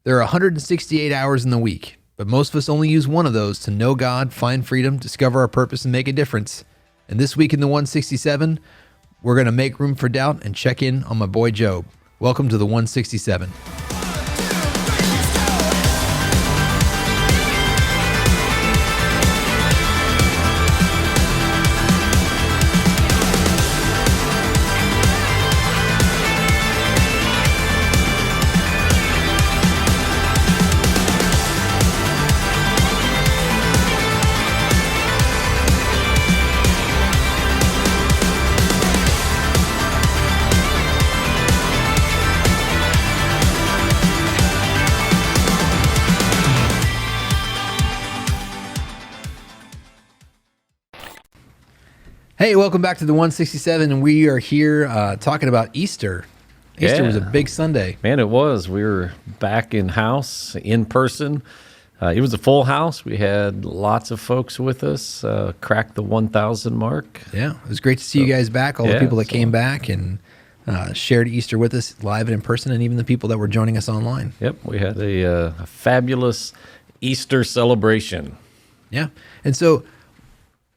There are 168 hours in the week, but most of us only use one of those to know God, find freedom, discover our purpose, and make a difference. And this week in the 167, we're going to make room for doubt and check in on my boy Job. Welcome to the 167. Hey, welcome back to the 167, and we are here talking about Easter. Easter was a big Sunday. Man, it was. We were back in house, in person. It was a full house. We had lots of folks with us, cracked the 1,000 mark. Yeah, it was great to see you guys back, all the people that came back and shared Easter with us live and in person, and even the people that were joining us online. Yep, we had a fabulous Easter celebration. Yeah, and so,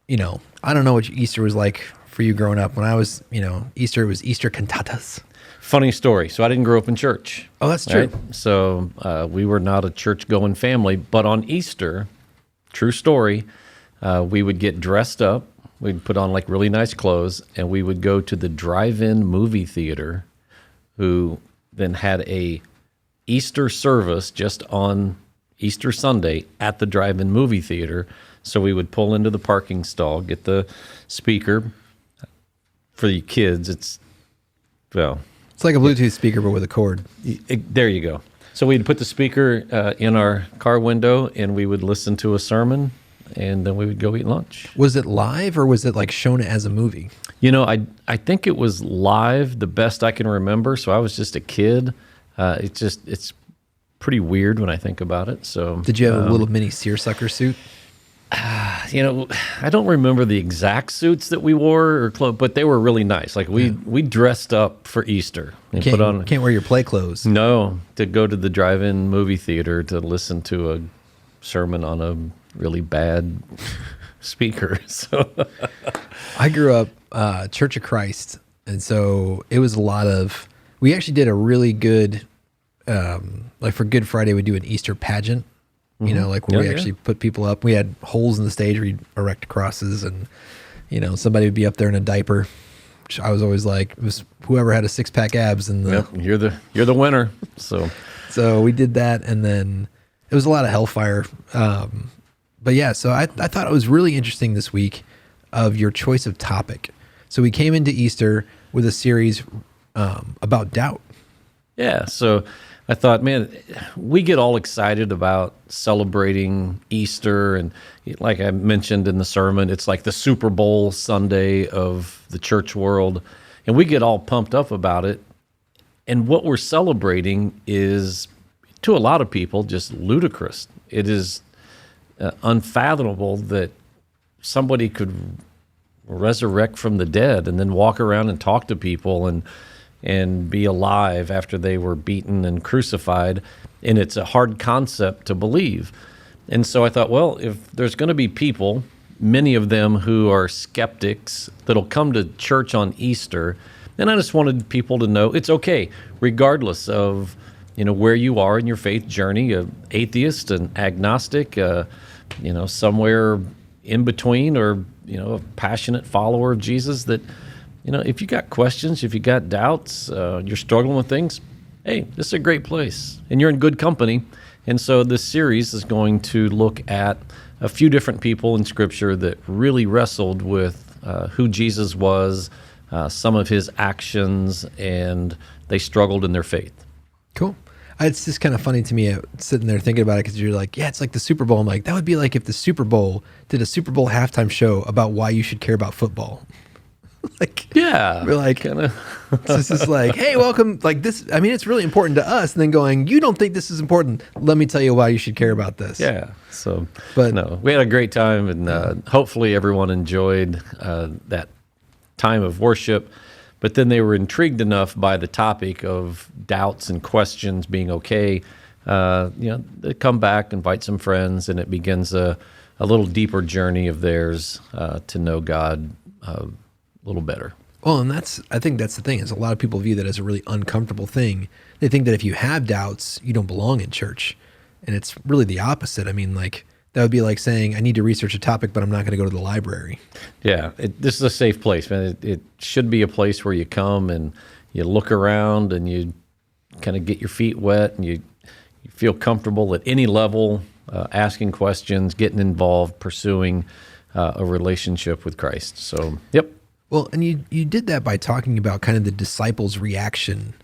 I don't know what Easter was like for you growing up. When I was, Easter, it was Easter cantatas. Funny story. So I didn't grow up in church. Oh, that's true. Right? So we were not a church-going family. But on Easter, true story, we would get dressed up. We'd put on like really nice clothes, and we would go to the drive-in movie theater, who then had a Easter service just on Easter Sunday at the drive-in movie theater. So we would pull into the parking stall, get the speaker. For the kids, it's like a Bluetooth speaker, but with a cord. There you go. So we'd put the speaker in our car window, and we would listen to a sermon, and then we would go eat lunch. Was it live, or was it like shown as a movie? I think it was live, the best I can remember. So I was just a kid. It's pretty weird when I think about it. So did you have a little mini seersucker suit? I don't remember the exact suits that we wore or clothes, but they were really nice. Like we dressed up for Easter and can't wear your play clothes. No, to go to the drive-in movie theater to listen to a sermon on a really bad speaker. So I grew up Church of Christ, and so it was a lot of. We actually did a really good, like for Good Friday, we do an Easter pageant. Like where we actually put people up. We had holes in the stage where you'd erect crosses, and, somebody would be up there in a diaper. Which I was always like, it was whoever had a 6-pack abs. And you're the winner. So we did that, and then it was a lot of hellfire. But yeah, so I thought it was really interesting this week of your choice of topic. So we came into Easter with a series about doubt. Yeah, so I thought, man, we get all excited about celebrating Easter, and like I mentioned in the sermon, it's like the Super Bowl Sunday of the church world, and we get all pumped up about it. And what we're celebrating is, to a lot of people, just ludicrous. It is unfathomable that somebody could resurrect from the dead and then walk around and talk to people and be alive after they were beaten and crucified. And it's a hard concept to believe. And so I thought, well, if there's going to be people, many of them who are skeptics, that'll come to church on Easter, then I just wanted people to know it's okay, regardless of where you are in your faith journey, an atheist, an agnostic, somewhere in between, or a passionate follower of Jesus, that if you got questions, if you got doubts, you're struggling with things, hey, this is a great place, and you're in good company. And so this series is going to look at a few different people in Scripture that really wrestled with who Jesus was, some of his actions, and they struggled in their faith. Cool. It's just kind of funny to me sitting there thinking about it, because you're like, yeah, it's like the Super Bowl. I'm like, that would be like if the Super Bowl did a Super Bowl halftime show about why you should care about football. We're like, kind of. So this is like, hey, welcome. Like this, I mean, it's really important to us. And then going, you don't think this is important? Let me tell you why you should care about this. Yeah. So, but no, we had a great time, and hopefully everyone enjoyed that time of worship. But then they were intrigued enough by the topic of doubts and questions being okay they come back, invite some friends, and it begins a little deeper journey of theirs to know God a little better. Well, and I think that's the thing, is a lot of people view that as a really uncomfortable thing. They think that if you have doubts, you don't belong in church. And it's really the opposite. I mean, like, that would be like saying, I need to research a topic, but I'm not going to go to the library. Yeah, this is a safe place, man. It should be a place where you come and you look around and you kind of get your feet wet and you feel comfortable at any level, asking questions, getting involved, pursuing a relationship with Christ. So, yep. Well, and you did that by talking about kind of the disciples' reaction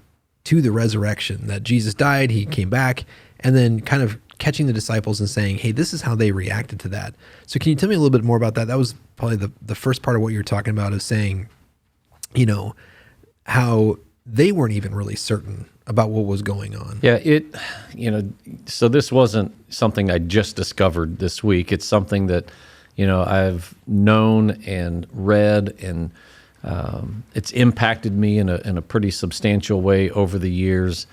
to the resurrection, that Jesus died, he came back, and then kind of catching the disciples and saying, hey, this is how they reacted to that. So can you tell me a little bit more about that? That was probably the first part of what you were talking about, is saying, how they weren't even really certain about what was going on. Yeah, so this wasn't something I just discovered this week. It's something that, I've known and read, and it's impacted me in a pretty substantial way over the years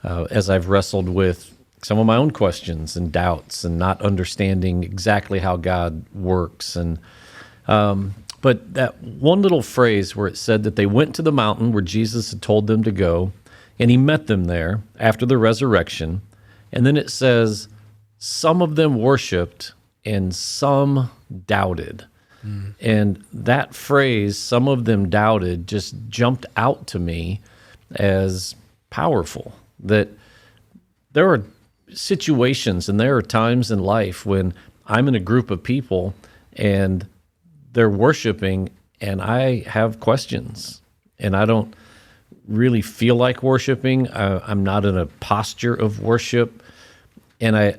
as I've wrestled with some of my own questions and doubts and not understanding exactly how God works. And but that one little phrase where it said that they went to the mountain where Jesus had told them to go, and he met them there after the resurrection. And then it says, some of them worshiped and some doubted. And that phrase, some of them doubted, just jumped out to me as powerful. That there are situations and there are times in life when I'm in a group of people and they're worshiping and I have questions and I don't really feel like worshiping. I'm not in a posture of worship. And I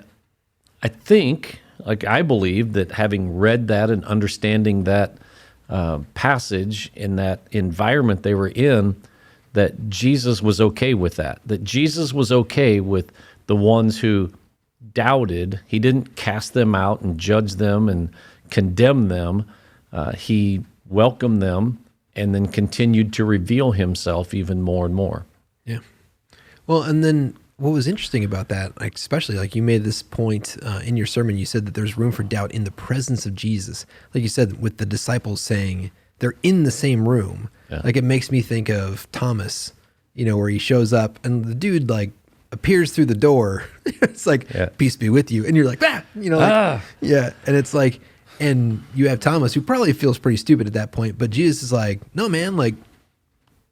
think, I believe that having read that and understanding that passage in that environment they were in, that Jesus was okay with that. That Jesus was okay with the ones who doubted. He didn't cast them out and judge them and condemn them. He welcomed them and then continued to reveal himself even more and more. Yeah. Well, and then what was interesting about that, especially you made this point in your sermon, you said that there's room for doubt in the presence of Jesus. Like you said, with the disciples saying they're in the same room. Yeah. It makes me think of Thomas, where he shows up and the dude appears through the door. It's peace be with you. And you're like, yeah. And it's and you have Thomas, who probably feels pretty stupid at that point, but Jesus is like, no, man,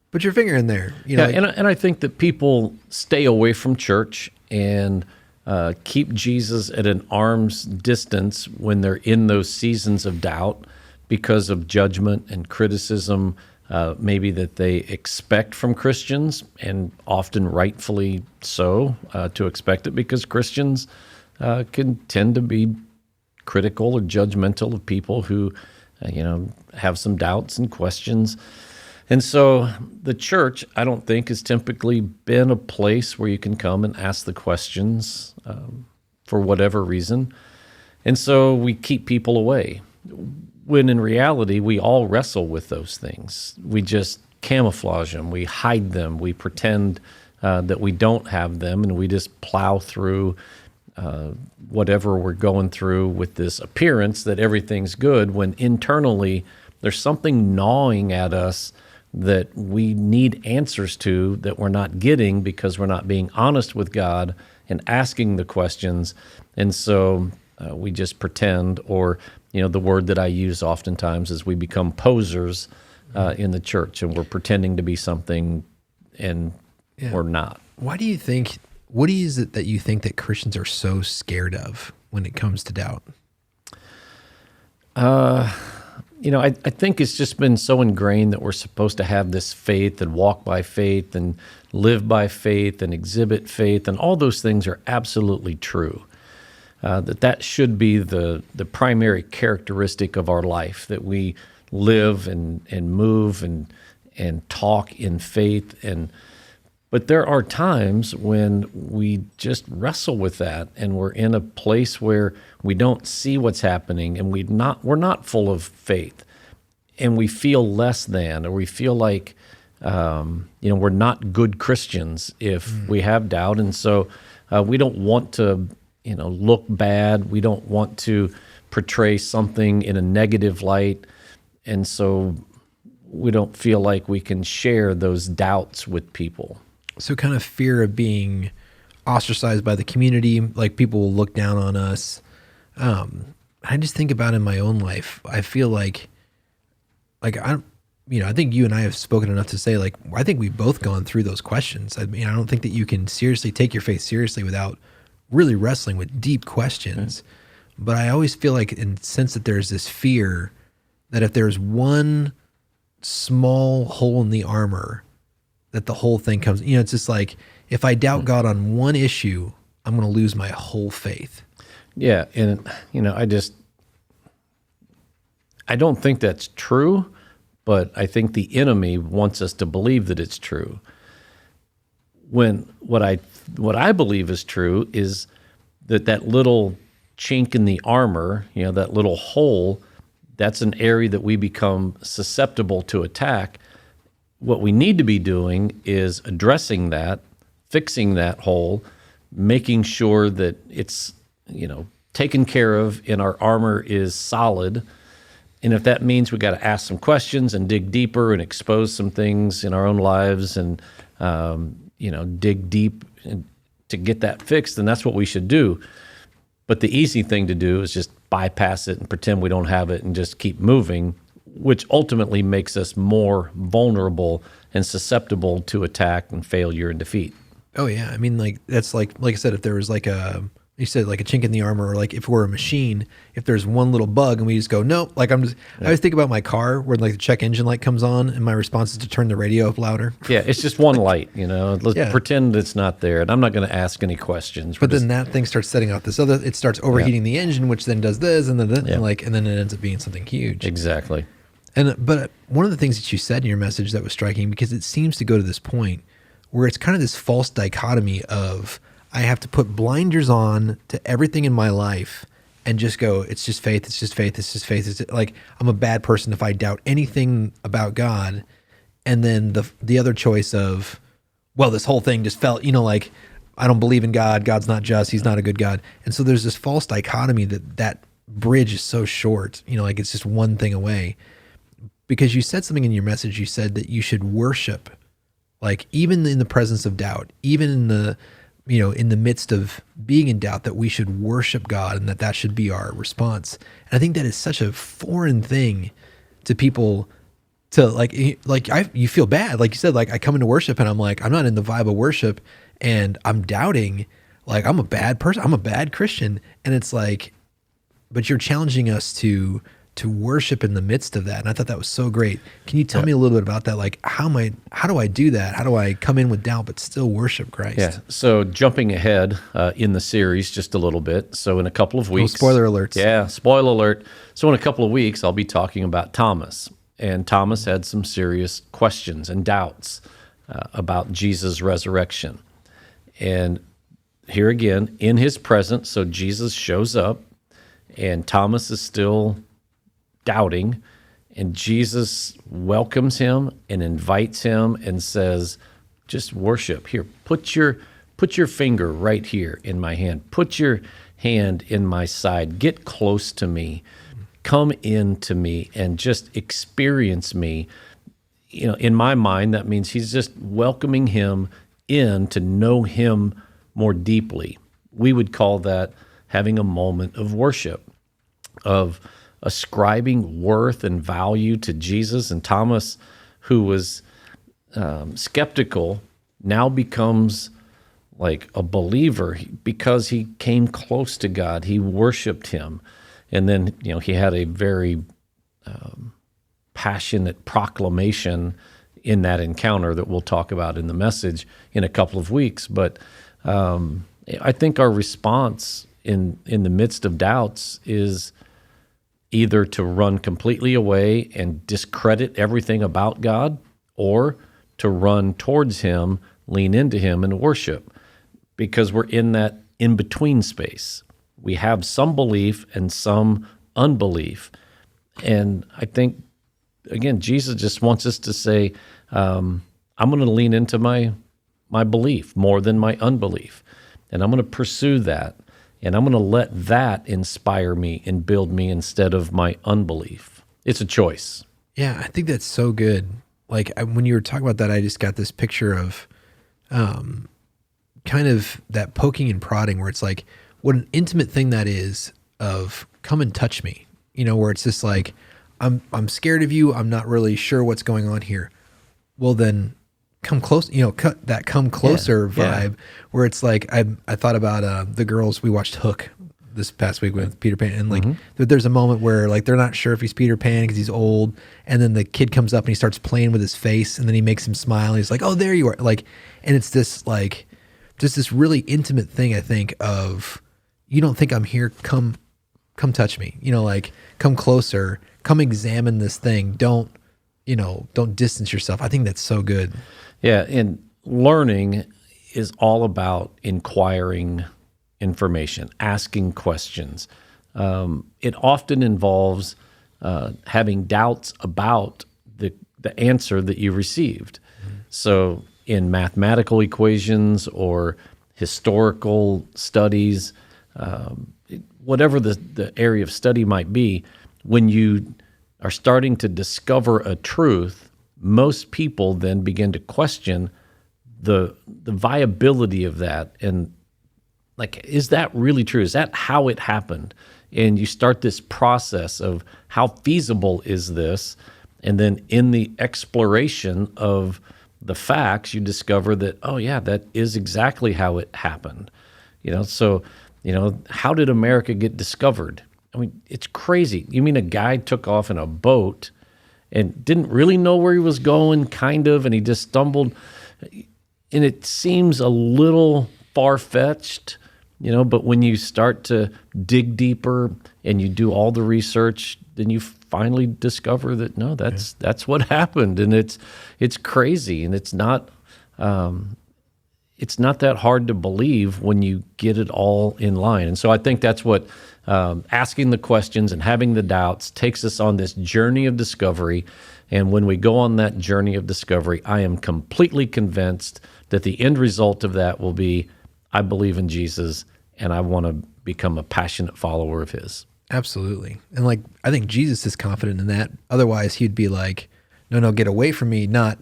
put your finger in there. And I think that people stay away from church and keep Jesus at an arm's distance when they're in those seasons of doubt because of judgment and criticism, maybe that they expect from Christians, and often rightfully so, to expect it, because Christians can tend to be critical or judgmental of people who, have some doubts and questions. And so the church, I don't think, has typically been a place where you can come and ask the questions for whatever reason. And so we keep people away, when in reality, we all wrestle with those things. We just camouflage them, we hide them, we pretend that we don't have them, and we just plow through whatever we're going through with this appearance that everything's good, when internally there's something gnawing at us that we need answers to that we're not getting because we're not being honest with God and asking the questions. And so we just pretend, or, the word that I use oftentimes is we become posers in the church, and we're pretending to be something and we're not. Why do you think, what is it that you think that Christians are so scared of when it comes to doubt? I think it's just been so ingrained that we're supposed to have this faith and walk by faith and live by faith and exhibit faith, and all those things are absolutely true. That should be the primary characteristic of our life, that we live and move and talk in faith. But there are times when we just wrestle with that, and we're in a place where we don't see what's happening, and we're not full of faith, and we feel less than, or we feel like we're not good Christians if we have doubt. And so We don't want to, look bad. We don't want to portray something in a negative light. And so we don't feel like we can share those doubts with people. So kind of fear of being ostracized by the community, like people will look down on us. I just think about in my own life, I feel like I think you and I have spoken enough to say, like, I think we've both gone through those questions. I mean, I don't think that you can seriously take your faith seriously without really wrestling with deep questions. But I always feel like, and sense that there's this fear that if there's one small hole in the armor, that the whole thing comes, it's just like, if I doubt God on one issue, I'm going to lose my whole faith. Yeah. And, I don't think that's true, but I think the enemy wants us to believe that it's true. When what I believe is true is that little chink in the armor, that little hole, that's an area that we become susceptible to attack. What we need to be doing is addressing that, fixing that hole, making sure that it's, taken care of and our armor is solid. And if that means we got to ask some questions and dig deeper and expose some things in our own lives and, dig deep to get that fixed, then that's what we should do. But the easy thing to do is just bypass it and pretend we don't have it and just keep moving, which ultimately makes us more vulnerable and susceptible to attack and failure and defeat. Oh yeah. I mean, that's like I said, if there was you said like a chink in the armor, or like if we're a machine, if there's one little bug and we just go, no, I always think about my car where like the check engine light comes on and my response is to turn the radio up louder. Yeah. It's just one light, let's pretend it's not there. And I'm not going to ask any questions. But then that thing starts setting off it starts overheating the engine, which then does this and then and then it ends up being something huge. Exactly. But one of the things that you said in your message that was striking, because it seems to go to this point where it's kind of this false dichotomy of, I have to put blinders on to everything in my life and just go, it's just faith, it's just faith, it's just faith. It's like, I'm a bad person if I doubt anything about God. And then the other choice of, well, this whole thing just felt, like, I don't believe in God. God's not just, he's not a good God. And so there's this false dichotomy that bridge is so short, like it's just one thing away. Because you said something in your message, you said that you should worship, like even in the presence of doubt, even in the, in the midst of being in doubt, that we should worship God and that should be our response. And I think that is such a foreign thing to people to you feel bad. Like you said, like I come into worship and I'm like, I'm not in the vibe of worship and I'm doubting, like I'm a bad person. I'm a bad Christian. And it's like, but you're challenging us to worship in the midst of that. And I thought that was so great. Can you tell me a little bit about that? Like, how do I do that? How do I come in with doubt, but still worship Christ? Yeah. So jumping ahead in the series just a little bit. So in a couple of weeks. Oh, spoiler alerts. Yeah. Spoiler alert. So in a couple of weeks, I'll be talking about Thomas. And Thomas had some serious questions and doubts about Jesus' resurrection. And here again, in his presence, so Jesus shows up and Thomas is still doubting, and Jesus welcomes him and invites him and says, just worship. Here, put your finger right here in my hand. Put your hand in my side. Get close to me. Come into me and just experience me. In my mind, that means he's just welcoming him in to know him more deeply. We would call that having a moment of worship, of ascribing worth and value to Jesus. And Thomas, who was skeptical, now becomes like a believer because he came close to God. He worshiped him. And then, he had a very passionate proclamation in that encounter that we'll talk about in the message in a couple of weeks. But I think our response in the midst of doubts is either to run completely away and discredit everything about God, or to run towards him, lean into him, and worship, because we're in that in-between space. We have some belief and some unbelief. And I think, again, Jesus just wants us to say, I'm going to lean into my belief more than my unbelief. and I'm going to pursue that, and I'm going to let that inspire me and build me instead of my unbelief. It's a choice. Yeah, I think that's so good. Like when you were talking about that, I just got this picture of kind of that poking and prodding where it's like, what an intimate thing that is of come and touch me, where it's just like, I'm scared of you. I'm not really sure what's going on here. Well, then come close, cut that come closer vibe where it's like, I thought about the girls, we watched Hook this past week with Peter Pan, and like there's a moment where like they're not sure if he's Peter Pan because he's old, and then the kid comes up and he starts playing with his face, and then he makes him smile, and he's like, oh, there you are, like, and it's this like just this really intimate thing, I think, of you don't think I'm here, come touch me, like come closer, come examine this thing, don't distance yourself. I think that's so good. Yeah, and learning is all about inquiring information, asking questions. It often involves having doubts about the answer that you received. So in mathematical equations or historical studies, whatever the area of study might be, when you are starting to discover a truth, most people then begin to question the viability of that, and like, is that really true? Is that how it happened? And you start this process of how feasible is this? And then in the exploration of the facts, you discover that, oh yeah, that is exactly how it happened. So, how did America get discovered? I mean, it's crazy. You mean a guy took off in a boat and didn't really know where he was going, kind of, and he just stumbled. And it seems a little far-fetched, but when you start to dig deeper and you do all the research, then you finally discover that no, that's what happened, and it's crazy, and it's not that hard to believe when you get it all in line. And so I think that's what asking the questions and having the doubts takes us on this journey of discovery. And when we go on that journey of discovery, I am completely convinced that the end result of that will be, I believe in Jesus, and I want to become a passionate follower of his. Absolutely. And like, I think Jesus is confident in that. Otherwise he'd be like, no, get away from me, not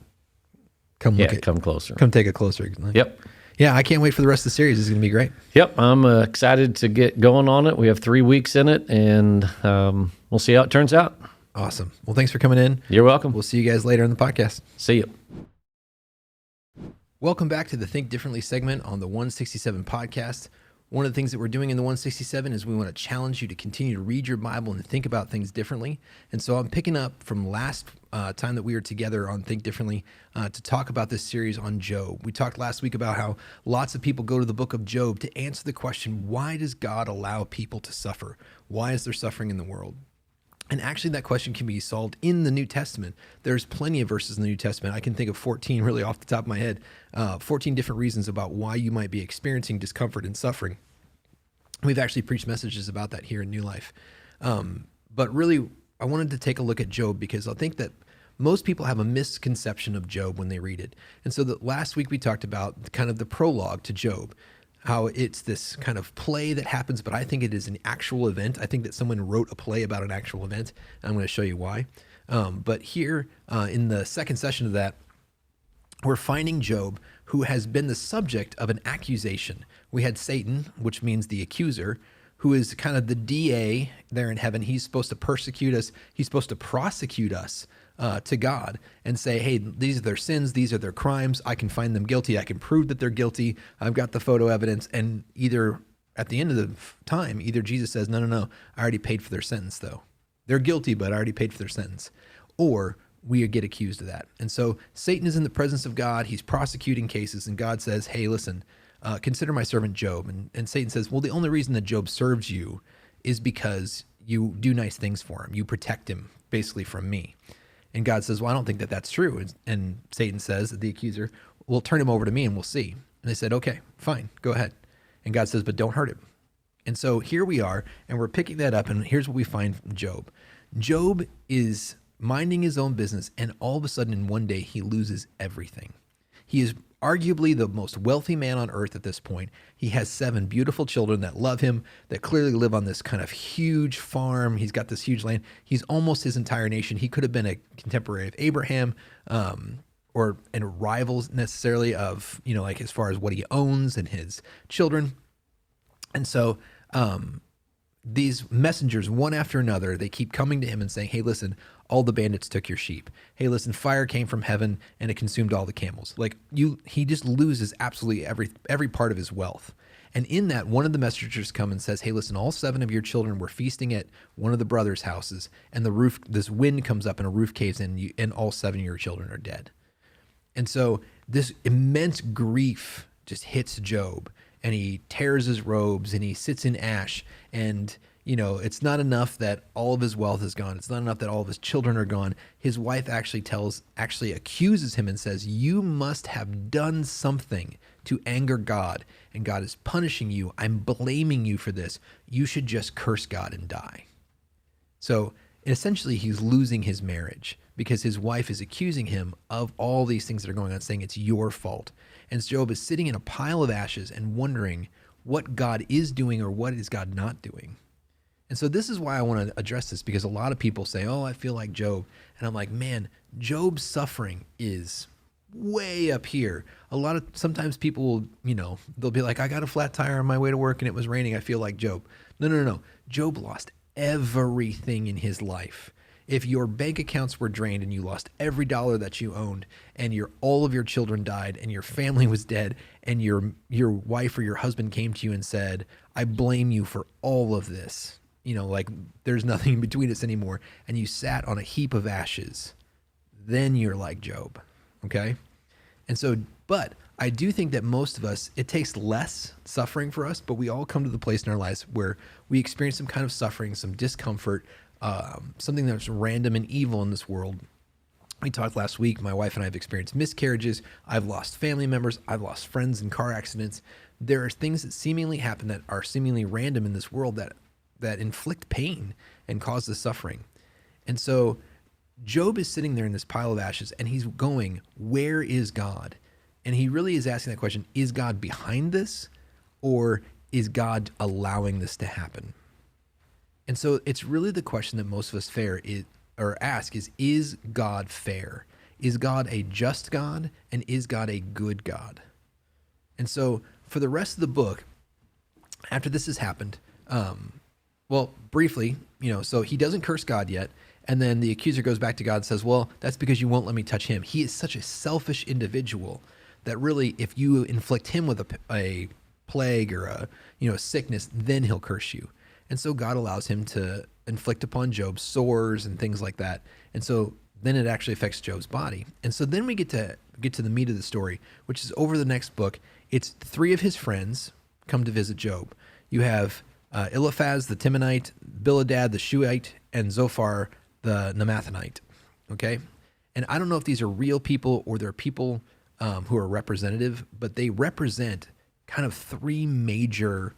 come come closer. Come take a closer. Yep. Yeah, I can't wait for the rest of the series. It's going to be great. Yep, I'm excited to get going on it. We have 3 weeks in it, and we'll see how it turns out. Awesome. Well, thanks for coming in. You're welcome. We'll see you guys later in the podcast. See you. Welcome back to the Think Differently segment on the 167 podcast. One of the things that we're doing in the 167 is we want to challenge you to continue to read your Bible and think about things differently. And so I'm picking up from last time that we were together on Think Differently to talk about this series on Job. We talked last week about how lots of people go to the book of Job to answer the question, why does God allow people to suffer? Why is there suffering in the world? And actually that question can be solved in the New Testament. There's plenty of verses in the New Testament. I can think of 14 really off the top of my head, 14 different reasons about why you might be experiencing discomfort and suffering. We've actually preached messages about that here in New Life. But really, I wanted to take a look at Job because I think that most people have a misconception of Job when they read it. And so last week we talked about kind of the prologue to Job, how it's this kind of play that happens, but I think it is an actual event. I think that someone wrote a play about an actual event. I'm going to show you why. But here in the second session of that, we're finding Job, who has been the subject of an accusation. We had Satan, which means the accuser, who is kind of the DA there in heaven. He's supposed to persecute us. He's supposed to prosecute us to God and say, hey, these are their sins. These are their crimes. I can find them guilty. I can prove that they're guilty. I've got the photo evidence. And either at the end of the time, either Jesus says, no, I already paid for their sentence, though. They're guilty, but I already paid for their sentence. Or we get accused of that. And so Satan is in the presence of God. He's prosecuting cases. And God says, hey, listen, consider my servant Job. And Satan says, well, the only reason that Job serves you is because you do nice things for him. You protect him basically from me. And God says, well, I don't think that that's true. And Satan says, the accuser, well, turn him over to me and we'll see. And they said, okay, fine, go ahead. And God says, but don't hurt him. And so here we are, and we're picking that up. And here's what we find from Job. Job is minding his own business. And all of a sudden in one day, he loses everything. He is arguably the most wealthy man on earth at this point. He has 7 beautiful children that love him, that clearly live on this kind of huge farm. He's got this huge land. He's almost his entire nation. He could have been a contemporary of Abraham, or and rivals necessarily of, like as far as what he owns and his children. And so these messengers, one after another, they keep coming to him and saying, hey, listen, all the bandits took your sheep. Hey, listen, fire came from heaven and it consumed all the camels. Like he just loses absolutely every part of his wealth. And in that, one of the messengers come and says, hey, listen, all 7 of your children were feasting at one of the brothers' houses, and this wind comes up and a roof caves in, and all 7 of your children are dead. And so this immense grief just hits Job, and he tears his robes and he sits in ash. And, it's not enough that all of his wealth is gone. It's not enough that all of his children are gone. His wife actually accuses him and says, you must have done something to anger God, and God is punishing you. I'm blaming you for this. You should just curse God and die. So essentially he's losing his marriage because his wife is accusing him of all these things that are going on, saying it's your fault. And Job is sitting in a pile of ashes and wondering what God is doing or what is God not doing. And so this is why I want to address this, because a lot of people say, oh, I feel like Job. And I'm like, man, Job's suffering is way up here. Sometimes people will, they'll be like, I got a flat tire on my way to work and it was raining. I feel like Job. No. Job lost everything in his life. If your bank accounts were drained and you lost every dollar that you owned, and all of your children died and your family was dead, and your wife or your husband came to you and said, I blame you for all of this, like there's nothing between us anymore, and you sat on a heap of ashes, then you're like Job. Okay. And so, but I do think that most of us, it takes less suffering for us, but we all come to the place in our lives where we experience some kind of suffering, some discomfort, something that's random and evil in this world. We talked last week, my wife and I have experienced miscarriages. I've lost family members. I've lost friends in car accidents. There are things that seemingly happen that are seemingly random in this world that inflict pain and cause the suffering. And so Job is sitting there in this pile of ashes and he's going, where is God? And he really is asking that question, is God behind this, or is God allowing this to happen? And so it's really the question that most of us ask is God fair? Is God a just God? And is God a good God? And so for the rest of the book, after this has happened, briefly, so he doesn't curse God yet. And then the accuser goes back to God and says, well, that's because you won't let me touch him. He is such a selfish individual that really, if you inflict him with a plague or a sickness, then he'll curse you. And so God allows him to inflict upon Job sores and things like that. And so then it actually affects Job's body. And so then we get to the meat of the story, which is over the next book. It's 3 of his friends come to visit Job. You have Eliphaz the Temanite, Bildad the Shuhite, and Zophar the Naamathite. Okay? And I don't know if these are real people or they're people who are representative, but they represent kind of 3 major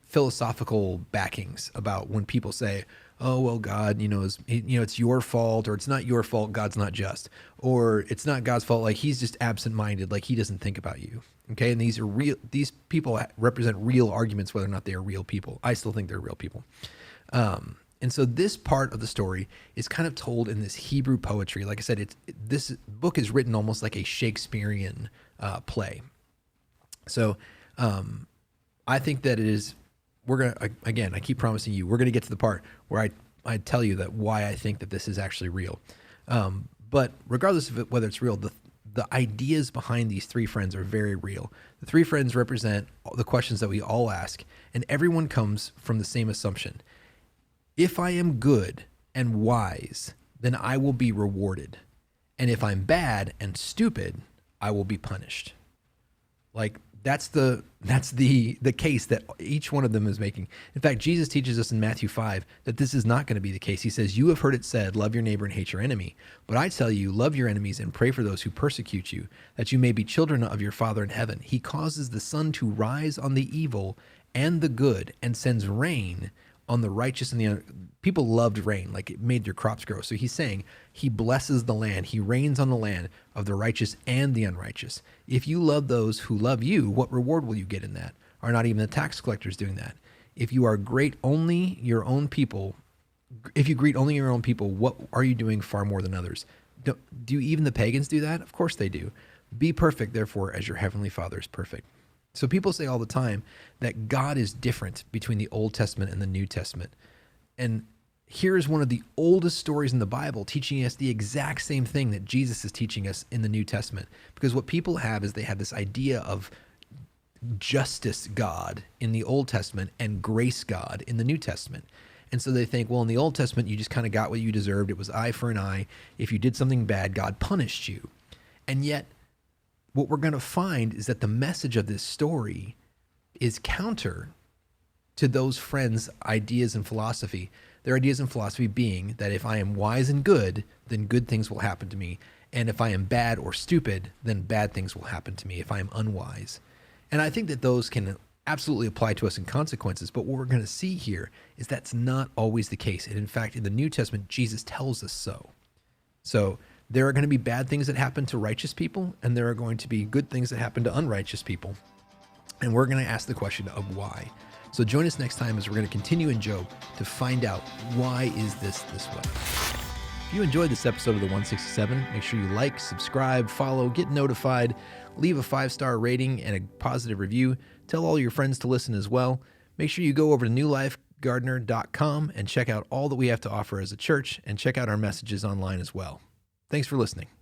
philosophical backings about when people say, oh, well, God, it's your fault, or it's not your fault, God's not just, or it's not God's fault, like he's just absent-minded, like he doesn't think about you. Okay. And these people represent real arguments, whether or not they are real people. I still think they're real people. And so this part of the story is kind of told in this Hebrew poetry. Like I said, this book is written almost like a Shakespearean play. So I think that it is. I keep promising you, we're going to get to the part where I tell you that why I think that this is actually real. But regardless of whether it's real, the ideas behind these 3 friends are very real. The 3 friends represent the questions that we all ask, and everyone comes from the same assumption. If I am good and wise, then I will be rewarded. And if I'm bad and stupid, I will be punished. Like, that's the case that each one of them is making. In fact, Jesus teaches us in Matthew 5 that this is not going to be the case. He says, you have heard it said, love your neighbor and hate your enemy. But I tell you, love your enemies and pray for those who persecute you, that you may be children of your Father in heaven. He causes the sun to rise on the evil and the good and sends rain on the righteous and the people loved rain, like it made their crops grow. So he's saying he blesses the land. He rains on the land of the righteous and the unrighteous. If you love those who love you, what reward will you get in that? Are not even the tax collectors doing that? If you are great only your own people, if you greet only your own people, what are you doing far more than others? Do even the pagans do that? Of course they do. Be perfect, therefore, as your heavenly Father is perfect. So people say all the time that God is different between the Old Testament and the New Testament. And here's one of the oldest stories in the Bible teaching us the exact same thing that Jesus is teaching us in the New Testament. Because what people have is they have this idea of justice God in the Old Testament and grace God in the New Testament. And so they think, well, in the Old Testament, you just kind of got what you deserved. It was eye for an eye. If you did something bad, God punished you. And yet, what we're going to find is that the message of this story is counter to those friends' ideas and philosophy. Their ideas and philosophy being that if I am wise and good, then good things will happen to me. And if I am bad or stupid, then bad things will happen to me if I am unwise. And I think that those can absolutely apply to us in consequences. But what we're going to see here is that's not always the case. And in fact, in the New Testament, Jesus tells us so. So there are going to be bad things that happen to righteous people, and there are going to be good things that happen to unrighteous people. And we're going to ask the question of why. So join us next time as we're going to continue in Job to find out why is this way. If you enjoyed this episode of the 167, make sure you like, subscribe, follow, get notified, leave a 5-star rating and a positive review. Tell all your friends to listen as well. Make sure you go over to newlifegardener.com and check out all that we have to offer as a church, and check out our messages online as well. Thanks for listening.